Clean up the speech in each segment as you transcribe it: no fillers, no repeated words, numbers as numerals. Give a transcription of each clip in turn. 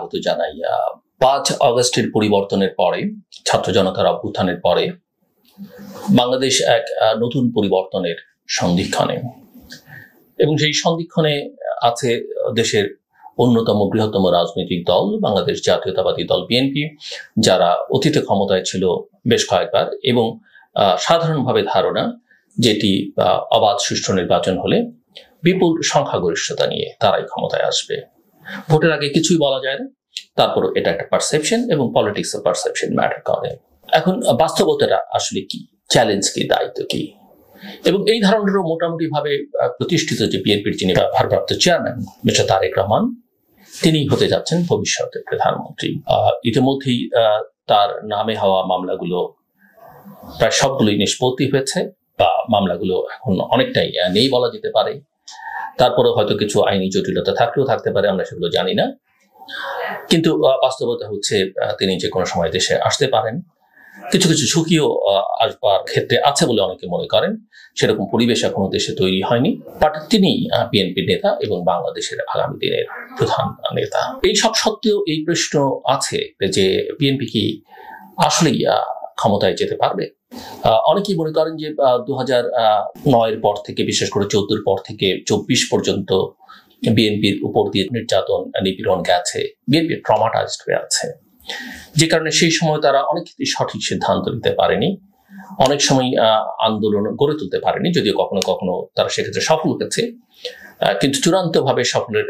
স্বাগত জানাই। 5 আগস্টের পরিবর্তনের পরে, ছাত্র জনতার অভ্যুত্থানের পরে বাংলাদেশ এক নতুন পরিবর্তনের সন্ধিক্ষণে, এবং সেই সন্ধিক্ষণে আছে দেশের অন্যতম বৃহত্তম রাজনৈতিক দল বাংলাদেশ জাতীয়তাবাদী দল বিএনপি, যারা অতীতে ক্ষমতায় ছিল বেশ কয়েকবার, এবং সাধারণভাবে ধারণা যেটি অবাধ সুষ্ঠু নির্বাচন হলে বিপুল সংখ্যাগরিষ্ঠতা নিয়ে তারাই ক্ষমতায় আসবে। ভোটের আগে কিছুই বলা যায় না, তারপরও এটা একটা পারসেপশন, এবং পলিটিক্স এর পারসেপশন ম্যাটার করে। এখন বাস্তবতাটা আসলে কি, চ্যালেঞ্জ কি, দায়িত্ব কি, এবং এই ধারণারও মোটামুটি ভাবে প্রতিষ্ঠিত যে বিএনপির যিনি ভারপ্রাপ্ত চেয়ারম্যান মিস্টার তারেক রহমান, তিনি হতে যাচ্ছেন ভবিষ্যতের প্রধানমন্ত্রী। ইতিমধ্যেই তার নামে হওয়া মামলাগুলো প্রায় সবগুলোই নিষ্পত্তি হয়েছে, বা মামলাগুলো এখন অনেকটাই নেই বলা যেতে পারে। তারপরে হয়তো কিছু আইনি জটিলতা থাকলেও থাকতে পারে, আমরা সেগুলো জানি না। কিন্তু বাস্তবতা হচ্ছে তিনি যে কোনো সময় দেশে আসতে পারেন। কিছু কিছু ঝুঁকিও আসবার ক্ষেত্রে আছে বলে অনেকে মনে করেন। সেরকম পরিবেশ এখনো দেশে তৈরি হয়নি, বাট তিনি বিএনপির নেতা এবং বাংলাদেশের আগামী দিনের প্রধান নেতা। এই সব সত্ত্বেও এই প্রশ্ন আছে যে বিএনপি কি আসলেই ক্ষমতায় যেতে পারবে? অনেকেই মনে করেন যে 2009-এর পর থেকে, বিশেষ করে 14-র পর থেকে 24 পর্যন্ত বিএনপির উপর দিয়ে নির্যাতন নিপীড়ন গেছে, বিএনপি ট্রমাটাইজড হয়ে আছে, যে কারণে সেই সময় তারা অনেক ক্ষেত্রে সঠিক সিদ্ধান্ত নিতে পারেনি, অনেক সময় আন্দোলন গড়ে তুলতে পারেনি, যদিও কখনো কখনো তারা সেক্ষেত্রে সফল হয়েছে, কিন্তু চূড়ান্তভাবে সফলের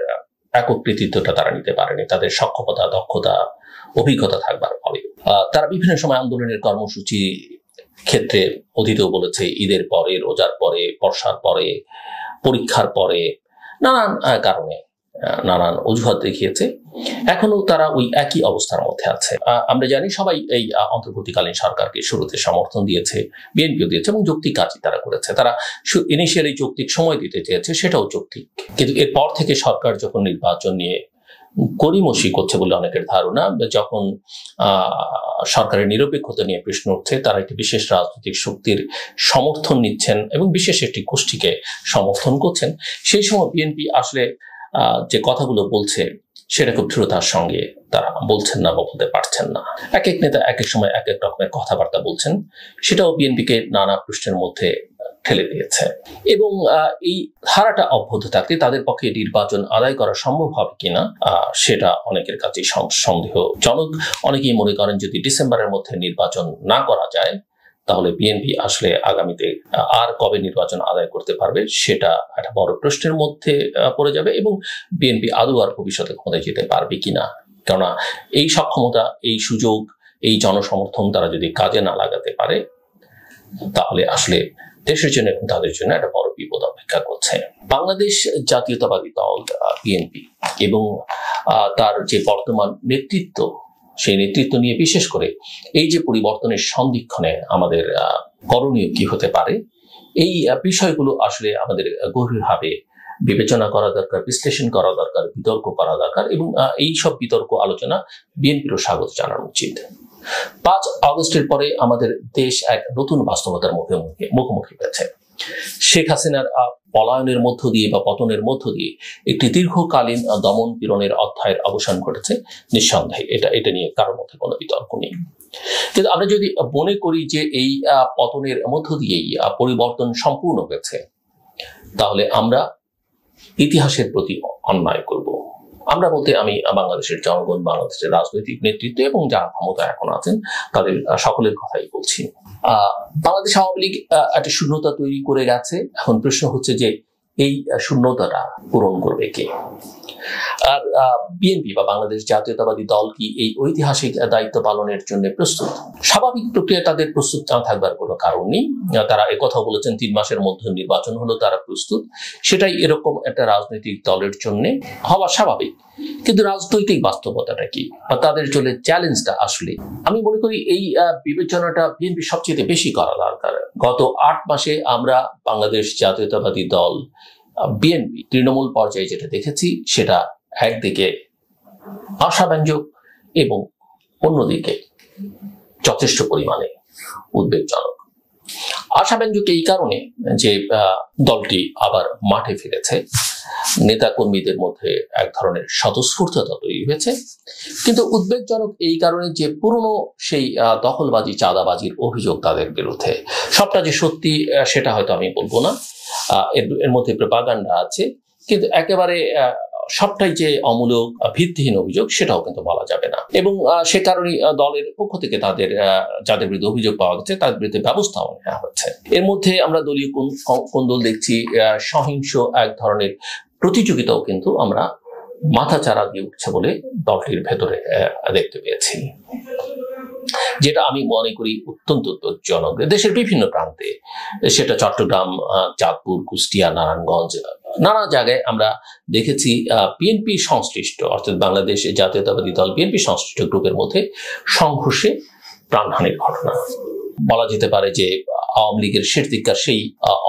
একক কৃতিত্বটা তারা নিতে পারেনি তাদের সক্ষমতা, দক্ষতা, অভিজ্ঞতা থাকবার ফলে। তারা বিভিন্ন সময় আন্দোলনের কর্মসূচি ক্ষেত্রে অতীতেও বলেছে, ঈদের পরে, রোজার পরে, বর্ষার পরে, পরীক্ষার পরে, নানান কারণে নানান অজুহাত দেখিয়েছে। এখনো তারা ওই একই অবস্থার মধ্যে আছে। আমরা জানি সবাই এই অন্তর্বর্তীকালীন সরকারকে শুরুতে সমর্থন দিয়েছে, বিএনপিও দিয়েছে, এবং যৌক্তিক কাজই তারা করেছে। তারা ইনিশিয়ালি যৌক্তিক সময় দিতে চেয়েছে, সেটাও যৌক্তিক। কিন্তু এরপর থেকে সরকার যখন নির্বাচন নিয়ে গড়িমসি করছে বলে অনেকের ধারণা, যখন সরকারের নিরপেক্ষতা নিয়ে প্রশ্ন উঠছে, তারা একটি বিশেষ রাজনৈতিক শক্তির সমর্থন নিচ্ছেন এবং বিশেষ একটি গোষ্ঠীকে সমর্থন করছেন, সেই সময় বিএনপি আসলে যে কথাগুলো বলছে সেটা খুব দৃঢ়তার সঙ্গে তারা বলছেন না বা বলতে পারছেন না। এক এক নেতা এক এক সময় এক এক রকমের কথাবার্তা বলছেন, সেটাও বিএনপিকে নানা প্রশ্নের মধ্যে ঠেলে দিয়েছে। এবং এই ধারাটা অব্যাহত থাকলে তাদের পক্ষে নির্বাচন আদায় করা সম্ভব হবে কিনা সেটা অনেকের কাছে সন্দেহজনক। অনেকেই মনে করেন যদি ডিসেম্বরের মধ্যে নির্বাচন না করা যায়, তাহলে বিএনপি আসলে আগামীতে আর কবে নির্বাচন আদায় করতে পারবে সেটা একটা বড় প্রশ্নের মধ্যে পড়ে যাবে, এবং বিএনপি আদৌ আর ভবিষ্যতে ক্ষমতায় যেতে পারবে কিনা। কেননা এই সক্ষমতা, এই সুযোগ, এই জনসমর্থন তারা যদি কাজে না লাগাতে পারে, তাহলে আসলে দেশের জন্য এবং তাদের জন্য একটা বড় বিপদ অপেক্ষা করছে। বাংলাদেশ জাতীয়তাবাদী দল বিএনপি এবং তার যে বর্তমান নেতৃত্ব, সেই নেতৃত্ব নিয়ে বিশেষ করে এই যে পরিবর্তনের সন্ধিক্ষণে আমাদের করণীয় কি হতে পারে, এই বিষয়গুলো আসলে আমাদের গভীরভাবে বিবেচনা করা দরকার, বিশ্লেষণ করা দরকার, বিতর্ক করা দরকার, এবং এই সব বিতর্ক আলোচনা বিএনপিরও স্বাগত জানানো উচিত। 5 আগস্টের পরে আমাদের দেশ এক নতুন বাস্তবতার মুখোমুখি হয়েছে। শেখ হাসিনার পলায়নের মধ্য দিয়ে বা পতনের মধ্য দিয়ে একটি দীর্ঘকালীন দমন পীড়নের অধ্যায়ের অবসান ঘটেছে, নিঃসন্দেহে। এটা নিয়ে কারোর মধ্যে কোনো বিতর্ক নেই। কিন্তু আমরা যদি মনে করি যে এই পতনের মধ্য দিয়েই পরিবর্তন সম্পূর্ণ হয়েছে, তাহলে আমরা ইতিহাসের প্রতি অন্যায় করব। আমরা বলতে আমি বাংলাদেশের জনগণ, বাংলাদেশের রাজনৈতিক নেতৃত্ব এবং যারা ক্ষমতা এখন আছেন তাদের সকলের কথাই বলছি। বাংলাদেশ আওয়ামী লীগ একটা শূন্যতা তৈরি করে গেছে। এখন প্রশ্ন হচ্ছে যে এই শূন্যতাটা পূরণ করবে কে? আর বিএনপি বা বাংলাদেশ জাতীয়তাবাদী দল কি এই ঐতিহাসিক দায়িত্ব পালনের জন্য প্রস্তুত? স্বাভাবিক প্রক্রিয়া তাদের প্রস্তুত না থাকবার কোনো কারণ নেই। তারা একথা বলেছেন 3 মাসের মধ্যে নির্বাচন হলো তারা প্রস্তুত। সেটাই এরকম একটা রাজনৈতিক দলের জন্য হওয়া স্বাভাবিক। কিন্তু রাজনৈতিক বাস্তবতাটা কি, বা তাদের জন্য চ্যালেঞ্জটা আসলে, আমি মনে করি এই বিবেচনাটা বিএনপি সবচেয়ে বেশি করা দরকার। গত 8 মাসে আমরা বাংলাদেশ জাতীয়তাবাদী দল বিএনপি তৃণমূল পর্যায়ে যেটা দেখেছি, সেটা একদিকে আশাব্যঞ্জক এবং অন্যদিকে যথেষ্ট পরিমাণে উদ্বেগজনক। আশাব্যঞ্জক এই কারণে যে দলটি আবার মাঠে ফিরেছে, নেতাকর্মীদের মধ্যে এক ধরনের স্বতঃস্ফূর্ততা তৈরি হয়েছে। কিন্তু উদ্বেগজনক এই কারণে যে পুরনো সেই দখলবাজি চাঁদাবাজির অভিযোগ তাদের বিরুদ্ধে, সবটা যে সত্যি সেটা হয়তো আমি বলবো না, এর মধ্যে প্রোপাগান্ডা আছে, কিন্তু একেবারে সবটাই যে অমূলক ভিত্তিহীন অভিযোগ সেটাও কিন্তু বলা যাবে না। এবং সে কারণে দলের পক্ষ থেকে তাদের যাদের বিরুদ্ধে অভিযোগ পাওয়া গেছে তাদের বিরুদ্ধে ব্যবস্থাও নেওয়া হচ্ছে। এর মধ্যে আমরা দলীয় কোন্দল দেখছি, সহিংস এক ধরনের প্রতিযোগিতাও কিন্তু আমরা মাথাচাড়া দিয়ে উঠছে বলে দলটির ভেতরে দেখতে পেয়েছি, যেটা আমি মনে করি অত্যন্ত উদ্বেগজনক। দেশের বিভিন্ন প্রান্তে, সেটা চট্টগ্রাম, চাঁদপুর, কুষ্টিয়া, নারায়ণগঞ্জ, নানা জায়গায় আমরা দেখেছি বিএনপি সংশ্লিষ্ট, অর্থাৎ বাংলাদেশ জাতীয়তাবাদী দল বিএনপি সংশ্লিষ্ট গ্রুপের মধ্যে সংঘর্ষে প্রাণহানির ঘটনা। বলা যেতে পারে যে আওয়ামী লীগের শেষ দিককার সেই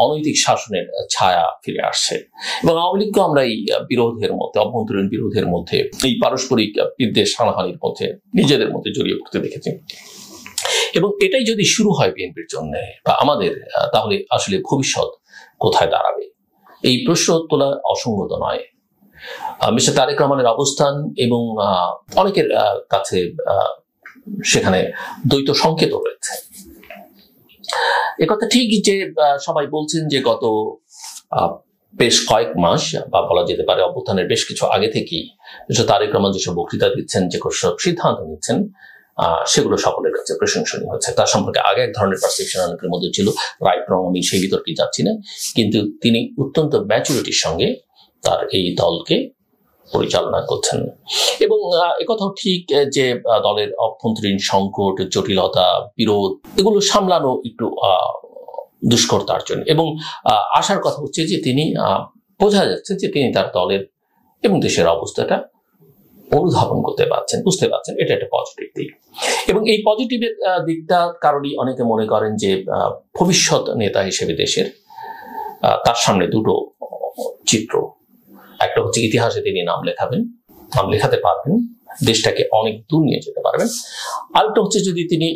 অনৈতিক শাসনের ছায়া ফিরে আসছে, এবং আওয়ামী লীগকে আমরা এই বিরোধের মধ্যে, অভ্যন্তরীণ বিরোধের মধ্যে, এই পারস্পরিক বিদ্বেষ হানাহানির মধ্যে নিজেদের মধ্যে জড়িয়ে পড়তে দেখেছি। এবং এটাই যদি শুরু হয় বিএনপির জন্য বা আমাদের, তাহলে আসলে ভবিষ্যৎ কোথায় দাঁড়াবে এই প্রশ্ন তোলা অসঙ্গত নয়। মিস্টার তারেক রহমানের অবস্থান এবং অনেকের কাছে সেখানে দ্বৈত সংকেত রয়েছে। একথা ঠিক যে সবাই বলছেন যে গত বেশ কয়েক মাস বা বলা যেতে পারে অভ্যুত্থানের বেশ কিছু আগে থেকেই মিস্টার তারেক রহমান যেসব বক্তৃতা দিচ্ছেন, যে সব সিদ্ধান্ত নিচ্ছেন, সেগুলো সকলের কাছে প্রশংসনীয় হচ্ছে। তার সম্পর্কে আগে এক ধরনের পারসেপশন অনেকের মধ্যে ছিল, রাইট রং আমি সেই বিতর্কে যাচ্ছি না, কিন্তু তিনি অত্যন্ত ম্যাচুরিটির সঙ্গে তার এই দলকে পরিচালনা করছেন। এবং একথাও ঠিক যে দলের অভ্যন্তরীণ সংকট, জটিলতা, বিরোধ এগুলো সামলানো একটু দুষ্কর তার জন্য। এবং আশার কথা হচ্ছে যে তিনি, বোঝা যাচ্ছে যে তিনি তার দলের এবং দেশের অবস্থাটা অনুধাবন করতে পারছেন, বুঝতে পারছেন। এটা একটা পজিটিভ দিক, এবং এই পজিটিভের দিকটা কারণেই অনেকে মনে করেন যে ভবিষ্যৎ নেতা হিসেবে দেশের তার সামনে দুটো চিত্র। একটা হচ্ছে ইতিহাসে তিনি নাম লেখাতে পারবেন, দেশটাকে অনেক দূর নিয়ে যেতে পারবেন। আরেকটা হচ্ছে যদি তিনি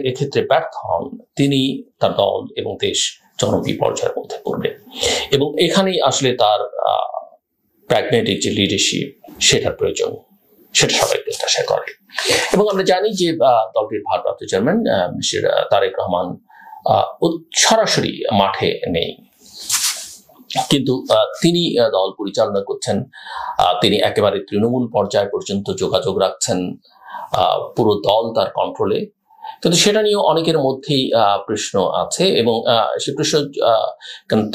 এক্ষেত্রে ব্যর্থ হন, তিনি তার দল এবং দেশ জনবিপর্যয়ের মধ্যে পড়বে। এবং এখানেই আসলে তার প্র্যাগম্যাটিক যে লিডারশিপ সেটার প্রয়োজন, সেটা সবাই প্রত্যাশা করে। এবং আমরা জানি যে দলটির ভারপ্রাপ্ত চেয়ারম্যান মিস্টার তারেক রহমান সরাসরি মাঠে নেই, কিন্তু তিনি দল পরিচালনা করছেন। তিনি একেবারে তৃণমূল পর্যায় পর্যন্ত যোগাযোগ রাখছেন, পুরো দল তার কন্ট্রোলে। কিন্তু সেটা নিয়েও অনেকের মধ্যেই প্রশ্ন আছে, এবং সে প্রশ্ন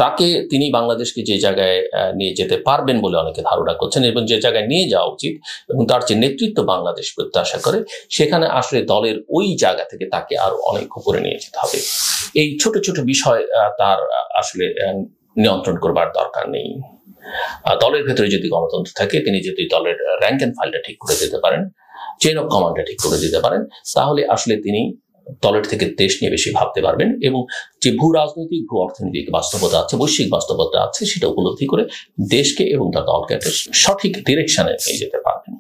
তাকে, তিনি বাংলাদেশকে যে জায়গায় নিয়ে যেতে পারবেন বলে অনেকে ধারণা করছেন, এবং যে জায়গায় নিয়ে যাওয়া উচিত এবং তার যে নেতৃত্ব বাংলাদেশ প্রত্যাশা করে, সেখানে আসলে দলের ওই জায়গা থেকে তাকে আরো অনেক উপরে নিয়ে যেতে হবে। এই ছোট ছোট বিষয় তার আসলে নিয়ন্ত্রণ করবার দরকার নেই। দলের ভেতরে যদি গণতন্ত্র থাকে, তিনি যদি দলের র্যাঙ্ক এন্ড ফাইলটা ঠিক করে দিতে পারেন, চেইন অফ কমান্ডটা ঠিক করে দিতে পারেন, তাহলে আসলে তিনি দলের থেকে দেশ নিয়ে বেশি ভাবতে পারবেন, এবং যে ভূ রাজনৈতিক, ভূ অর্থনৈতিক বাস্তবতা আছে, বৈশ্বিক বাস্তবতা আছে, সেটা উপলব্ধি করে দেশকে এবং তার দলকে একটা সঠিক ডিরেকশনে নিয়ে যেতে পারবেন।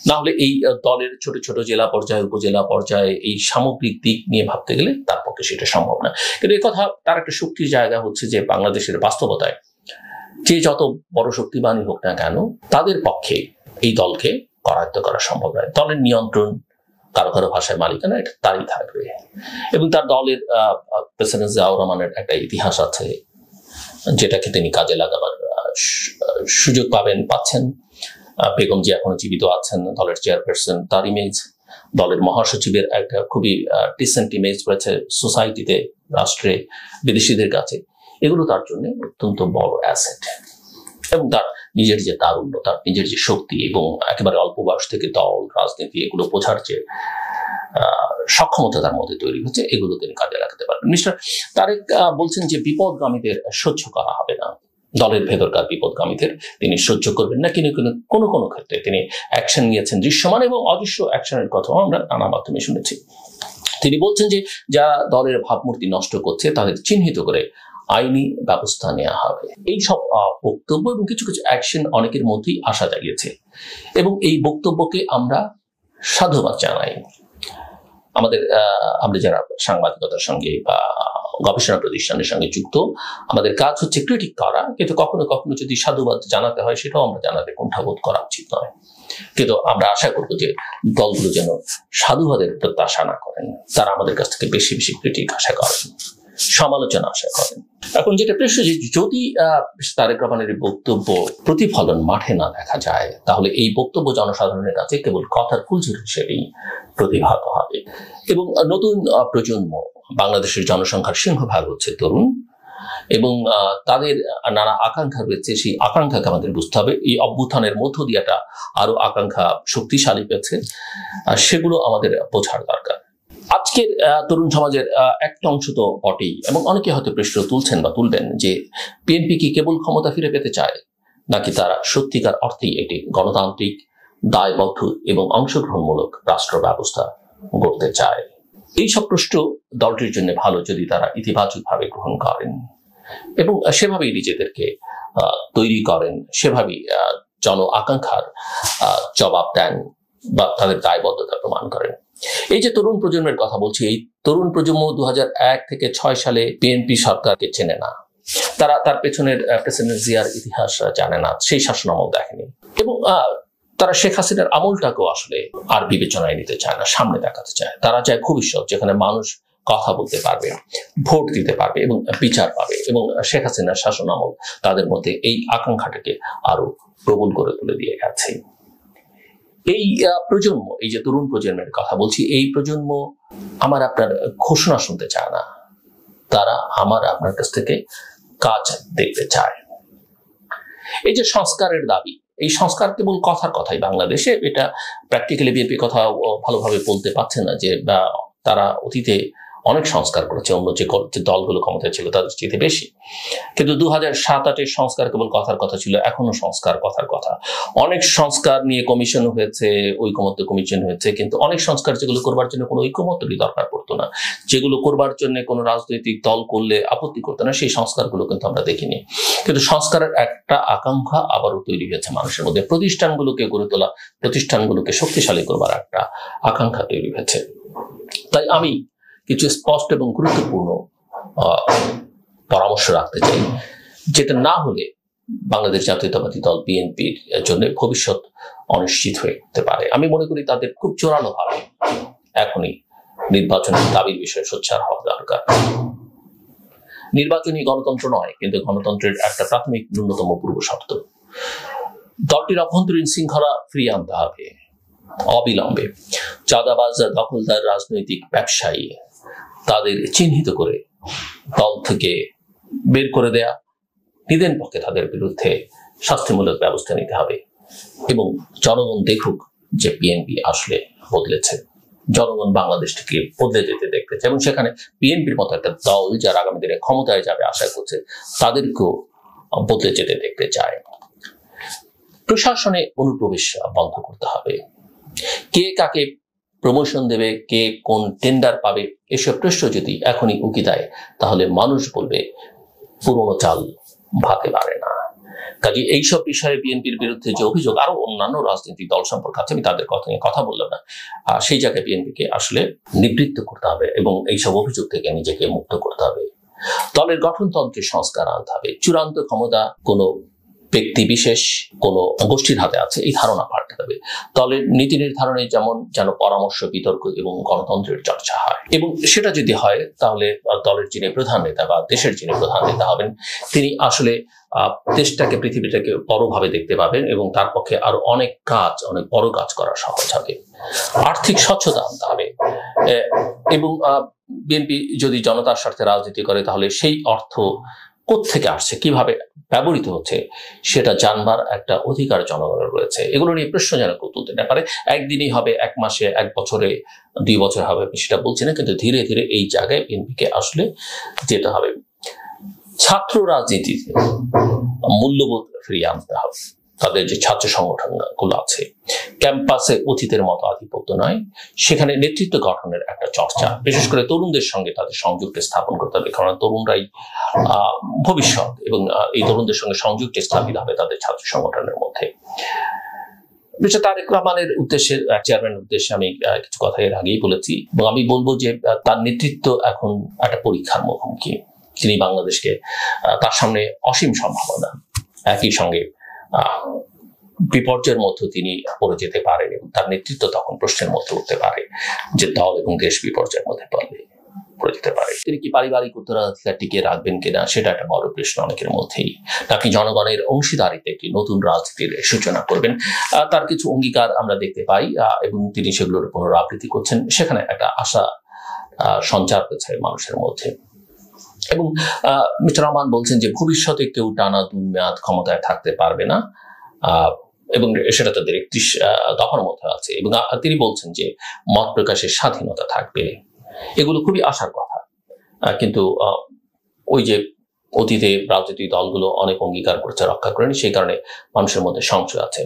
না হলে এই দলের ছোট ছোট জেলা পর্যায়ে, উপজেলা পর্যায়ে এই সামগ্রিক দিক নিয়ে ভাবতে গেলে তার পক্ষে সেটা সম্ভব না। কিন্তু এই কথা, তার একটা শক্তির জায়গা হচ্ছে যে বাংলাদেশের বাস্তবতায় যে যত বড় শক্তিবানই হোক না কেন, তাদের পক্ষে এই দলকে করায়ত্ত করা সম্ভব নয়। দলের নিয়ন্ত্রণ, কারো কারো ভাষায় মালিকানা, এটা তারই থাকবে। এবং তার দলের প্রেসিডেন্ট জিয়াউর রহমানের একটা ইতিহাস আছে, যেটাকে তিনি কাজে লাগাবার সুযোগ পাচ্ছেন। বেগম জি এখনো জীবিত আছেন, দলের চেয়ারপারসন, তার ইমেজ, দলের মহাসচিবের একটা খুবই ডিসেন্ট ইমেজ রয়েছে সোসাইটিতে, রাষ্ট্রে, বিদেশিদের কাছে। এগুলো তার জন্য অত্যন্ত বড় অ্যাসেট। এবং তার নিজের যে তারুণ্য, তার নিজের যে শক্তি, এবং একেবারে অল্প বয়স থেকে দল, রাজনীতি এগুলো বোঝার যে সক্ষমতা তার মধ্যে তৈরি হচ্ছে, এগুলো তিনি কাজে লাগাতে পারবেন। মিস্টার তারেক বলছেন যে বিপদগামীদের সহ্য করা হবে না, দলের ভেতরকার বিপদগামীদের তিনি সহ্য করবেন না। কিন্তু কোনো কোনো ক্ষেত্রে তিনি অ্যাকশন নিয়েছেন, দৃশ্যমান এবং অদৃশ্য অ্যাকশনের কথাও আমরা নানা মাধ্যমে শুনেছি। তিনি বলছেন যে যারা দলের ভাবমূর্তি নষ্ট করছে তাদের চিহ্নিত করে আইনি ব্যবস্থা নেওয়া হবে। এই সব বক্তব্য এবং কিছু কিছু অ্যাকশন অনেকের মধ্যেই আশা জাগিয়েছে, এবং এই বক্তব্যকে আমরা সাধুবাদ জানাই। আমাদের আমরা যারা সাংবাদিকতার সঙ্গে বা গবেষণা প্রতিষ্ঠানের সঙ্গে যুক্ত, আমাদের কাজ হচ্ছে ক্রিটিক করা, কিন্তু কখনো কখনো যদি সাধুবাদ জানাতে হয় সেটাও আমরা জানাতে কুণ্ঠাবোধ করা উচিত নয়। কিন্তু আমরা আশা করবো যে দলগুলো যেন সাধুবাদের প্রত্যাশা না করেন, তারা আমাদের কাছ থেকে বেশি বেশি ক্রিটিক আশা করেন, সমালোচনা আশা করেন। এখন যেটা প্রশ্ন, যে যদি তারেক রহমানের বক্তব্য প্রতিফলন মাঠে না দেখা যায়, তাহলে এই বক্তব্য জনসাধারণের কাছে কেবল কথার ফুলঝুরি হিসেবেই প্রতিভাত হবে। এবং নতুন প্রজন্ম, বাংলাদেশের জনসংখ্যার সিংহভাগ হচ্ছে তরুণ, এবং তাদের নানা আকাঙ্ক্ষা রয়েছে। সেই আকাঙ্ক্ষাকে আমাদের বুঝতে হবে। এই অভ্যুত্থানের মধ্য দিয়ে আরো আকাঙ্ক্ষা শক্তিশালী পেয়েছে, সেগুলো আমাদের বোঝার দরকার। আজকের তরুণ সমাজের একটা অংশ তো বটেই, এবং অনেকে হয়তো প্রশ্ন তুলছেন বা তুলবেন যে বিএনপি কি কেবল ক্ষমতা ফিরে পেতে চায়, নাকি তারা সত্যিকার অর্থেই একটি গণতান্ত্রিক, দায়বদ্ধ এবং অংশগ্রহণমূলক রাষ্ট্র ব্যবস্থা গড়তে চায়। এইসব প্রশ্ন দলটির জন্য ভালো যদি তারা ইতিবাচকভাবে গ্রহণ করেন এবং সেভাবেই নিজেদেরকে তৈরি করেন, সেভাবেই জন আকাঙ্ক্ষার জবাব দেন বা তাদের দায়বদ্ধতা প্রমাণ করেন। এই যে তরুণ প্রজন্মের কথা বলছি, এই তরুণ প্রজন্ম 2001 থেকে 6 সালে বিএনপি সরকারকে চেনে না। তারা তার পেছনের প্রেসিডেন্ট জিয়ার ইতিহাস জানে না, সেই শাসনামল দেখেনি, এবং তারা শেখ হাসিনার আমলটাকেও আসলে আর বিবেচনায় নিতে চায় না, সামনে দেখাতে চায়। তারা চায় ভবিষ্যৎ যেখানে মানুষ কথা বলতে পারবে, ভোট দিতে পারবে এবং বিচার পাবে, এবং শেখ হাসিনার শাসনামল তাদের মধ্যে এই আকাঙ্ক্ষাটাকে আরো প্রবল করে তুলে দিয়ে গেছে। এই প্রজন্ম, এই যে তরুণ প্রজন্মের কথা বলছি, এই প্রজন্ম আমার আপনার ঘোষণা শুনতে চায় না, তারা আমার আপনার কাছ থেকে কাজ দেখতে চায়। এই যে সংস্কারের দাবি, এই সংস্কার কেবল কথার কথাই বাংলাদেশে, এটা প্র্যাকটিক্যালি বিএনপি কথা ভালোভাবে বলতে পারছে না যে তারা অতীতে অনেক সংস্কার করেছে, অন্য যে দলগুলো ক্ষমতায় ছিল তাদের চেয়ে বেশি। কিন্তু 2007-08 সংস্কার কেবল কথার কথা ছিল, এখনো সংস্কার কথার কথা। অনেক সংস্কার নিয়ে কমিশন হয়েছে, ঐকমত্য কমিশন হয়েছে, কিন্তু অনেক সংস্কার যেগুলো করবার জন্য কোনো ঐকমত্যই দরকার পড়তো না, যেগুলো করবার জন্য কোনো রাজনৈতিক দল করলে আপত্তি করতো না, সেই সংস্কারগুলো কিন্তু আমরা দেখিনি। কিন্তু সংস্কারের একটা আকাঙ্ক্ষা আবারও তৈরি হয়েছে মানুষের মধ্যে, প্রতিষ্ঠানগুলোকে গড়ে তোলা, প্রতিষ্ঠানগুলোকে শক্তিশালী করবার একটা আকাঙ্ক্ষা তৈরি হয়েছে। তাই আমি কিছু স্পষ্ট এবং গুরুত্বপূর্ণ পরামর্শ রাখতে চাই, যেটা না হলে বাংলাদেশ জাতীয়তাবাদী দল বিএনপির জন্য ভবিষ্যৎ অনিশ্চিত হয়ে উঠতে পারে। আমি মনে করি তাদের খুব জোরালোভাবে এখনই নির্বাচনের দাবির বিষয়ে সোচ্চার হওয়া দরকার। নির্বাচনী গণতন্ত্র নয়, কিন্তু গণতন্ত্রের একটা প্রাথমিক ন্যূনতম পূর্ব শর্ত। দলটির অভ্যন্তরীণ শৃঙ্খলা ফিরিয়ে আনতে হবে অবিলম্বে। চাঁদাবাজ, দখলদার রাজনৈতিক ব্যবসায়ী, তাদের চিহ্নিত করে দল থেকে বের করে দেয়া, নিদেন পক্ষে তাদের বিরুদ্ধে শাস্তিমূলক ব্যবস্থা নিতে হবে, এবং জনগণ দেখুক যে বিএনপি আসলে বদলেছে। জনগণ বাংলাদেশটিকে বদলে যেতে দেখতেছে, এবং সেখানে বিএনপির মতো একটা দল যারা আগামী দিনে ক্ষমতায় যাবে আশা করছে, তাদেরকেও বদলে যেতে দেখতে চায়। প্রশাসনে অনুপ্রবেশ বন্ধ করতে হবে। কে কাকে প্রমোশন দেবে, কে কোন টেন্ডার পাবে, এসব প্রশ্ন যদি এখনই উকি দেয়, তাহলে মানুষ বলবে পুরনো চাল ভাতে পারে না। কাজে এইসব বিষয়ে বিএনপির বিরুদ্ধে যে অভিযোগ, আরো অন্যান্য রাজনৈতিক দল সম্পর্কে আছে, আমি তাদের কথা নিয়ে কথা বললাম না, সেই জায়গায় বিএনপিকে আসলে নিবৃত্ত করতে হবে এবং এইসব অভিযোগ থেকে নিজেকে মুক্ত করতে হবে। দলের গঠনতন্ত্রে সংস্কার আনতে হবে। চূড়ান্ত ক্ষমতা কোনো ব্যক্তি বিশেষ, কোনো গোষ্ঠীর হাতে আছে, এই ধারণা পাল্টাতে হবে। দলের নীতি নির্ধারণে যেন পরামর্শ, বিতর্ক এবং গণতন্ত্রের চর্চা হয়, এবং সেটা যদি হয় তাহলে দলের যিনি প্রধান নেতা বা দেশের যিনি প্রধান নেতা হবেন, তিনি আসলে দেশটাকে, পৃথিবীটাকে বড়ভাবে দেখতে পাবেন, এবং তার পক্ষে আরো অনেক বড় কাজ করা সহজ হবে। আর্থিক স্বচ্ছতা আনতে হবে, এবং বিএনপি যদি জনতার স্বার্থে রাজনীতি করে, তাহলে সেই অর্থ কোত্থেকে আসছে, কিভাবে ব্যবহৃত হচ্ছে, সেটা জানবার একটা অধিকার জনগণের রয়েছে। এগুলো নিয়ে প্রশ্ন যেন কেউ তুলতে না পারে। একদিনই হবে, 1 মাসে, 1 বছরে, 2 বছর হবে, সেটা বলছি না, কিন্তু ধীরে ধীরে এই জায়গায় বিএনপিকে আসলে যেতে হবে। ছাত্র রাজনীতিতে মূল্যবোধ ফিরিয়ে আনতে হবে। তাদের যে ছাত্র সংগঠনগুলো আছে, ক্যাম্পাসে অতীতের মতো আধিপত্য নয়, সেখানে নেতৃত্ব গঠনের একটা চর্চা, বিশেষ করে তরুণদের সঙ্গে তাদের সংযোগকে স্থাপন করতে হবে, কারণ তরুণরাই ভবিষ্যৎ, এবং এই তরুণদের সঙ্গে সংযোগকে স্থাপিত হবে তাদের ছাত্র সংগঠনের মধ্যে। মিস্টার তারেক রহমানের উদ্দেশ্যে, চেয়ারম্যানের উদ্দেশ্যে আমি কিছু কথা এর আগেই বলেছি, এবং আমি বলবো যে তার নেতৃত্ব এখন একটা পরীক্ষার মুখোমুখি। তিনি বাংলাদেশকে, তার সামনে অসীম সম্ভাবনা, একই সঙ্গে বিপর্যয়ের মধ্যে তিনি পড়ে যেতে পারেন, এবং তার নেতৃত্ব তখন প্রশ্নের মধ্যে উঠতে পারে যে দল এবং দেশ বিপর্যয়ের মধ্যে পড়ে যেতে পারে। তিনি কি পারিবারিক উত্তরাধিকার টিকিয়ে রাখবেন কিনা, সেটা একটা বড় প্রশ্ন অনেকের মধ্যেই। নাকি জনগণের অংশীদারিতে একটি নতুন রাজনীতির সূচনা করবেন। তার কিছু অঙ্গীকার আমরা দেখতে পাই, এবং তিনি সেগুলোর পুনরাবৃত্তি করছেন। সেখানে একটা আশা সঞ্চার হয়েছে মানুষের মধ্যে। এবং মিস্টার রহমান বলছেন যে ভবিষ্যতে কেউ টানা 2 মেয়াদ ক্ষমতায় থাকতে পারবে না, এবং সেটা তাদের 31 দফার মধ্যে আছে। এবং তিনি বলছেন যে মত প্রকাশের স্বাধীনতা থাকবে। এগুলো খুবই আশার কথা, কিন্তু ওই যে অতীতে রাজনৈতিক দলগুলো অনেক অঙ্গীকার করেছে, রক্ষা করেনি, সেই কারণে মানুষের মধ্যে সংশয় আছে।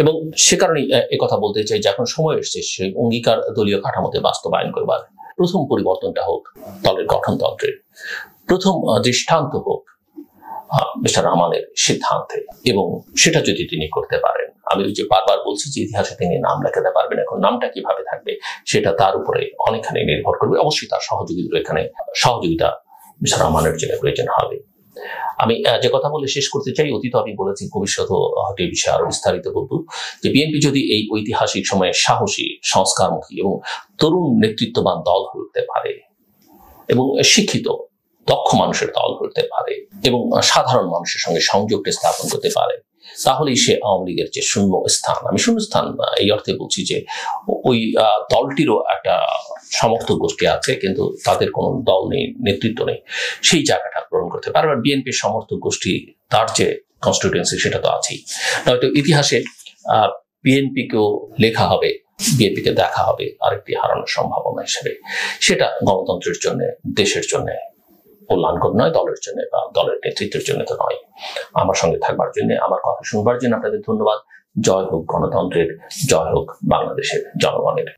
এবং সে কারণেই কথা বলতে চাই যে এখন সময় এসেছে সেই অঙ্গীকার দলীয় কাঠামোতে বাস্তবায়ন করবার। প্রথম পরিবর্তনটা হোক দলের গঠনতন্ত্রের, প্রথম দৃষ্টান্ত হোক মিস্টার রহমানের সিদ্ধান্তে, এবং সেটা যদি তিনি করতে পারেন, আমি ওই যে বারবার বলছি যে ইতিহাসে তিনি নাম লেখাতে পারবেন। এখন নামটা কিভাবে থাকবে সেটা তার উপরে অনেকখানি নির্ভর করবে। অবশ্যই তার সহযোগিতা মিস্টার রহমানের জন্য প্রয়োজন হবে। আমি যে কথা বলে শেষ করতে চাই, অতীত আমি বলেছি, ভবিষ্যতেও হয়তো এই বিষয়ে আরো বিস্তারিত বলবো, যে বিএনপি যদি এই ঐতিহাসিক সময়ে সাহসী, সংস্কারমুখী এবং তরুণ নেতৃত্ববান দল হয়ে উঠতে পারে, এবং শিক্ষিত দক্ষ মানুষের দল হতে পারে, এবং সাধারণ মানুষের সঙ্গে সংযোগটা স্থাপন করতে পারে, তাহলেই সে আওয়ামী লীগের যে শূন্য স্থান, আমি শূন্য স্থান এই অর্থে বলছি যে ওই দলটিরও একটা সমর্থক গোষ্ঠী আছে কিন্তু তাদের কোনো দল নেই, নেতৃত্ব নেই, সেই জায়গাটা পূরণ করতে পারে। আর বিএনপির সমর্থক গোষ্ঠী, তার যে কনস্টিটিউয়েন্সি, সেটা তো আছেই। নয়তো ইতিহাসে বিএনপিকেও লেখা হবে, বিএনপিকে দেখা হবে আরেকটি হারানোর সম্ভাবনা হিসেবে। সেটা গণতন্ত্রের জন্য, দেশের জন্য কল্যাণকর নয়, দলের জন্য বা দলের নেতৃত্বের জন্য তো নয়। আমার সঙ্গে থাকবার জন্য, আমার কথা শুনবার জন্য আপনাদের ধন্যবাদ। জয় হোক গণতন্ত্রের, জয় হোক বাংলাদেশের জনগণের।